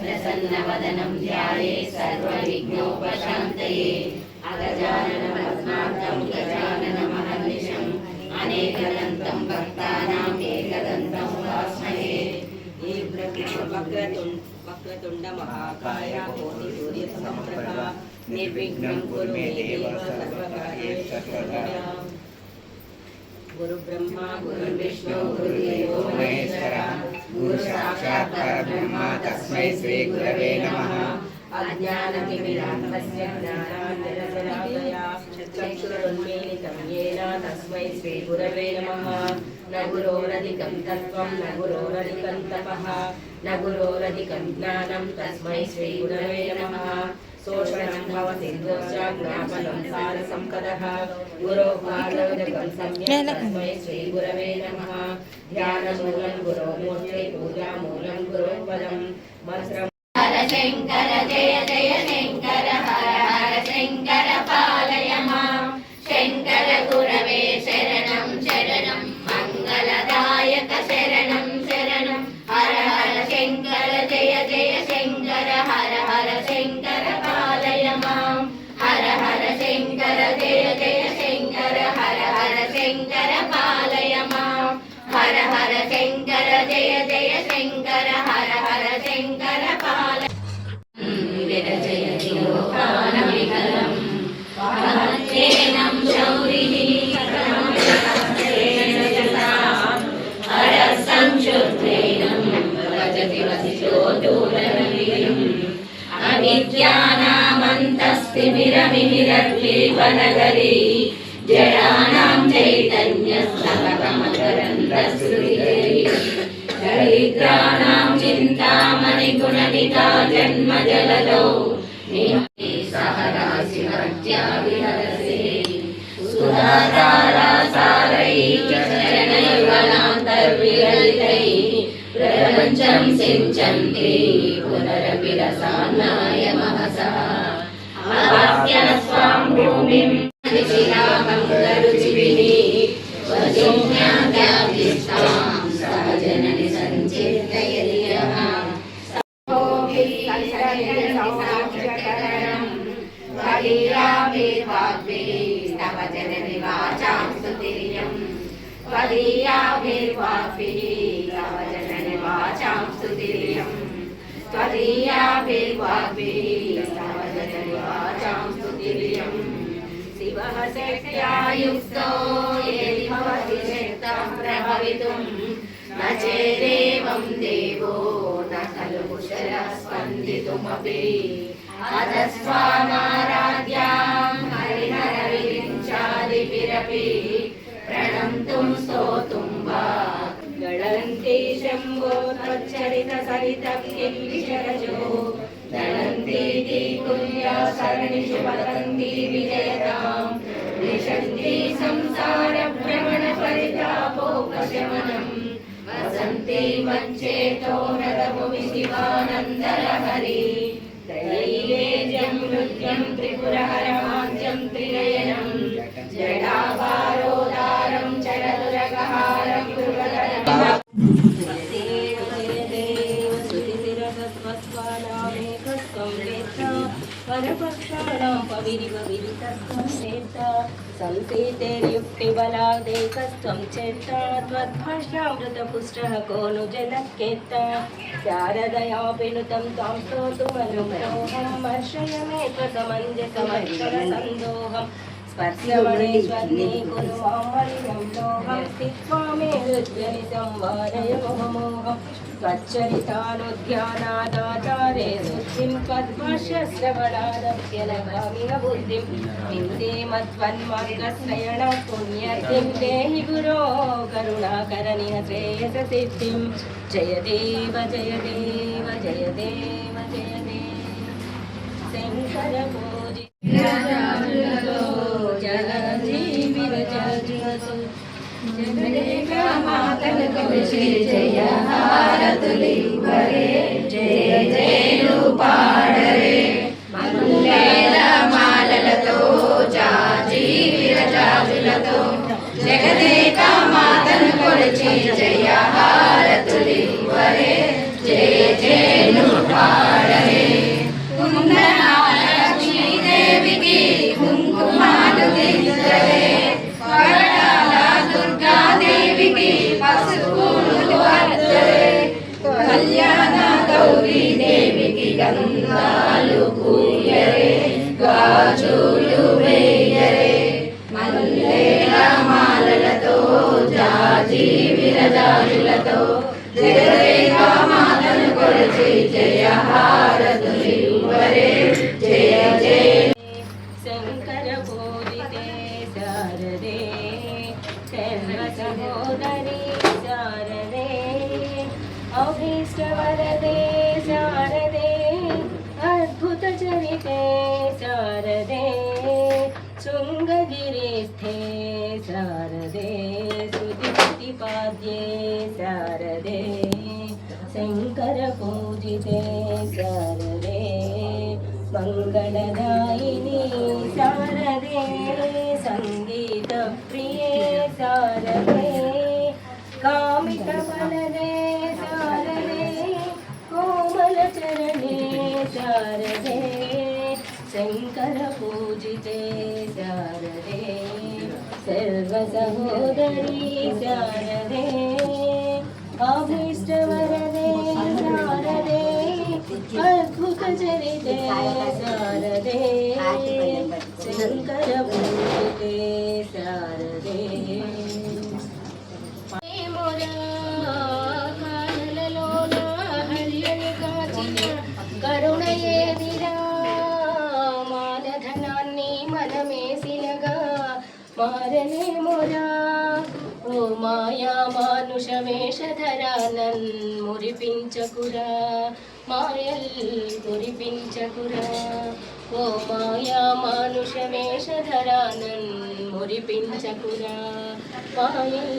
प्रसन्नवदनं ध्यायेत् सर्वविघ्नोपशान्तये अगजानन पद्मार्कं गजाननमहर्निशम् अनेकदन्तं भक्तानाम् एकदन्तं उपास्महे। वक्रतुण्ड महाकाय कोटिसूर्यसमप्रभा निर्विघ्नं कुरु मे देव सर्वकार्येषु सर्वदा। गुरु ब्रह्मा गुरु विष्णु गुरुदेवो महेश्वरः गुरु साक्षात् परब्रह्म तस्मै श्री गुरवे नमः। अज्ञानतिमिरान्धस्य ज्ञानाञ्जनशलाकया चक्षुरुन्मीलितं येन तस्मै श्री गुरवे नमः। न गुरोरधिकं तत्त्वं न गुरोरधिकं तपः न गुरोरधिकं ज्ञानं तस्मै श्री गुरवे नमः। शोषणं भवति दोषा ज्ञापनं सारसम्पदः गुरोः पादोदकं सम्यक् तस्मै श्री गुरवे नमः। ध्यानमूलं गुरोमूर्ते पूजामूलं गुरोपदं मंत्रं हर शंकर जय जय शंकर हर हर शंकर पालय मां शंकर गुरवे शरणं शरणं मंगलदायक शरणं शरणं हर हर शंकर जय जय शंकर हर हर शंकर पालय मां हर हर शंकर जय जय शंकर हर हर शंकर पालय मां हर हर शंकर जय जय शंकर हर हर शंकर पालय विरजयति लोकानविकलं महत्तेनं शौरिः हरसंशुद्धेनं भजति वसिषोदूरनगरीम् अविद्यानामन्तस्तिमिरमिहिरद्वीपनगरी जडानां चैतन्यस्तबकमकरन्दश्रुतिधरी दरिद्राणां चिन्तामणिगुणनिधा जन्मजलदौ निमग्ने सहराशिमर्त्या विहरसे सुधाधारासारैः चरणयुगलान्तर्विगलितैः प्रपञ्चं सिञ्चन्ति पुनरपि रसान्नाय महसः अवाप्य स्वां भूमिं शिलामङ्गलरुचिभिः वसुज्ञात्याभिष्टां सहजननि सञ्चेतयति यः तव जननि वाचां स्तुतिर्यं त्वदीयाभिर्वाक्भिः तव जननि वाचां स्तुतिर्यं त्वदीयाभिर्वाक्भिः तव जननि वाचां स्तुतिर्यं शिवः शक्त्या युक्तो यदि भवति शक्तः प्रभवितुं न चेदेवं देवो न खलु कुशलः स्पन्दितुमपि अतस्त्वामाराध्यां हरिहरविरिञ्चादिभिरपि प्रणन्तुं स्तोतुं वा गणन्ति शम्भो त्वच्चरितसरितं किं विशरजो दणन्तीति कुल्यासरणिषु पतन्ति विजयतां विशन्ति संसारभ्रमणपरितापोपशमनं वसन्ति मच्चेतो नतभुवि शिवानन्दलहरी त्रयैवेद्यं नृत्यं त्रिपुरहरमाद्यं त्रिनयनं जडाभारोदारं चरदुरगहारं दुर्गदनं परपक्षाणां पविरिव विदितत्वं चेता संसीतेर्युक्तिबलादेकस्त्वं चेता त्वद्भाष्यामृतपुष्टः को नु जनक्येता शारदयापिनुतं तां स्तोतुमनुमोहं वर्षय मे त्वसमञ्जसमक्षरसन्दोहं स्पर्शमणेश्वर्णी कुरु मां वरियं लोहं स्थित्वा मे हृद्यनितं वारय मोहमोहं त्वच्चरितानुध्यानादाचारे शुद्धिं त्वद्भाष्यश्रवणादप्यलगामिह बुद्धिं विन्दे मत्वन्मार्गश्रयणात् पुण्यर्थिं देहि गुरो करुणाकरनिह श्रेयससिद्धिं जय देव जय देव जय देव जय देव शङ्कर भोजि जगदेका मातन कवचे जय हारतुलिवरे जय जयनु पाडरे मंगళ మాలలతో జాజి విరజాజులతో జగదేకా మాతను కొలిచి జయ హారతులివరే జయ జయను పాడరే గంధాలు పూయరే గాజులు వేయరే మల్లెల మాలలతో జాజి విరజాజులతో జగదేక మాతను కొలిచి జయ హారతులివ్వరే జయ జయ శంకర పూజితే శారదే సర్వ సహోదరి శారదే అభీష్టవరదే శారదే అద్భుత చరితే శారదే శృంగగిరిస్థే శారదే సుదితిపాద్యే శారదే శంకర పూజితే శారదే మంగళదాయిని శారదే సంగీత ప్రియే శారదే కామిత ఫలదే శారదే కోమల చరణే శారదే శంకర పూజితే శారదే సర్వ సహోదరి శారదే అభీష్టవరదే శారదే అద్భుత చరితే శారదే శంకర పూజితే శారదే కానలలోన హల్యని కాచిన కరుణయేదిరా మానధనాన్ని మనమేసినగా మారనే మొరా ఓ మాయా మానుష వేషధరా నన్ మురిపించకురా మాయల్ మురిపించకురా ఓ మాయా మానుష వేషధరా నన్ మురిపించకురా మాయల్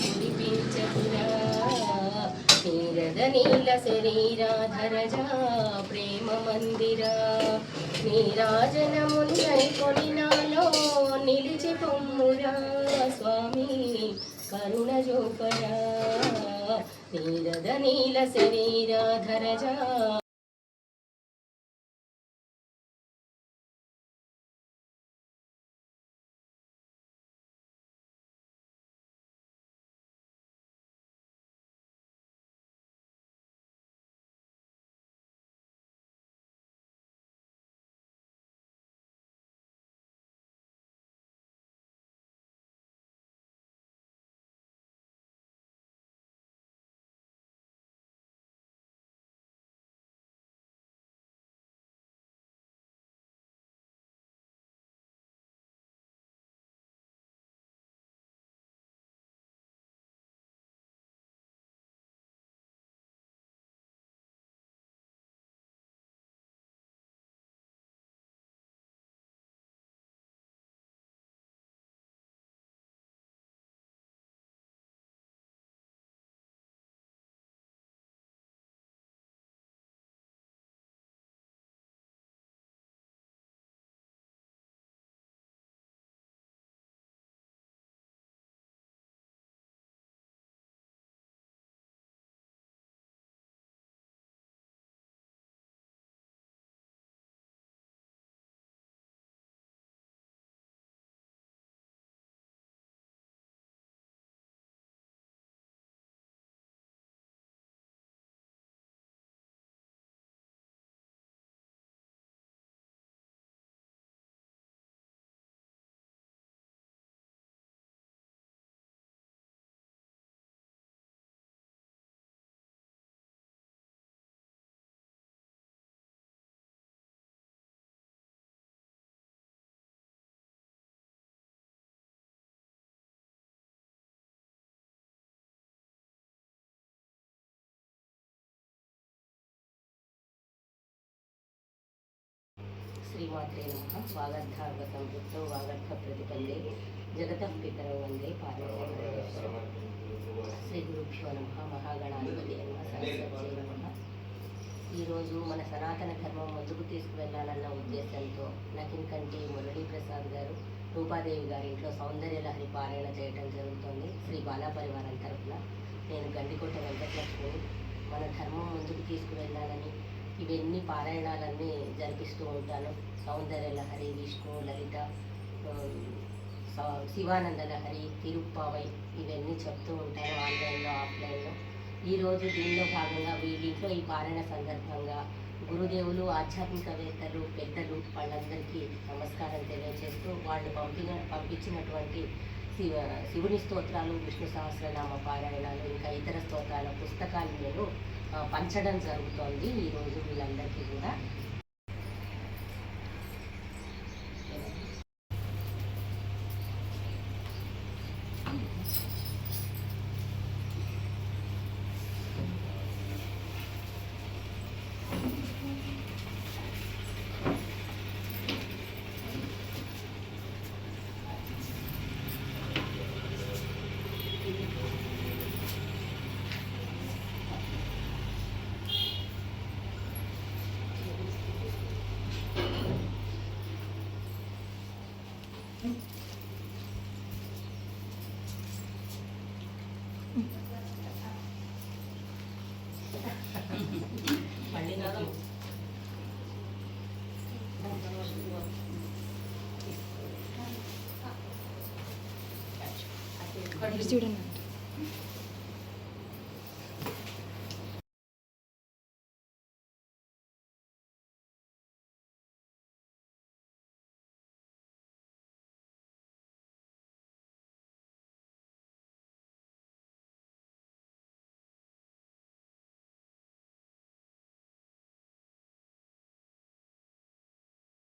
మురిపించకురా నీరద నీల శరీరాధరజా ప్రేమ మందిరా నీరాజనముందై కొలినాలో నిలిచి పొమ్మురా స్వామి కరుణ జోపరా నీరద నీల శరీరాధరజా శ్రీమాత్రే నమః. వాగర్థార్వ సంపృక్తో వాగర్థ ప్రతిపందే జగతః పితరౌ వందే పార్వతీ శ్రీ గురుభ్యో నమః. మహాగణాధిపతి నమః. సరస్వతీ నమః. ఈరోజు మన సనాతన ధర్మం ముందుకు తీసుకువెళ్లాలన్న ఉద్దేశంతో నకిన్కంటి మురళీప్రసాద్ గారు రూపాదేవి గారి ఇంట్లో సౌందర్య లహరి పారాయణ చేయడం జరుగుతుంది. శ్రీ బాలా పరివారం తరఫున నేను గండికోట వెంకటలక్ష్మిని. మన ధర్మం ముందుకు తీసుకువెళ్ళాలని ఇవన్నీ పారాయణాలన్నీ జరిపిస్తూ ఉంటాను. సౌందర్య లహరి, విష్ణు, లలిత, శివానంద లహరి, తిరుప్పావై ఇవన్నీ చెప్తూ ఉంటాను ఆన్లైన్లో ఆఫ్లైన్లో. ఈరోజు దీనిలో భాగంగా వీళ్ళింట్లో ఈ పారాయణ సందర్భంగా గురుదేవులు, ఆధ్యాత్మికవేత్తలు, పెద్దలు వాళ్ళందరికీ నమస్కారం తెలియజేస్తూ వాళ్ళు పంపించినటువంటి శివుని స్తోత్రాలు, విష్ణు సహస్రనామ పారాయణాలు, ఇంకా ఇతర స్తోత్రాల పుస్తకాలు నేను పంచడం జరుగుతోంది ఈరోజు వీళ్ళందరికీ కూడా. చూడండి.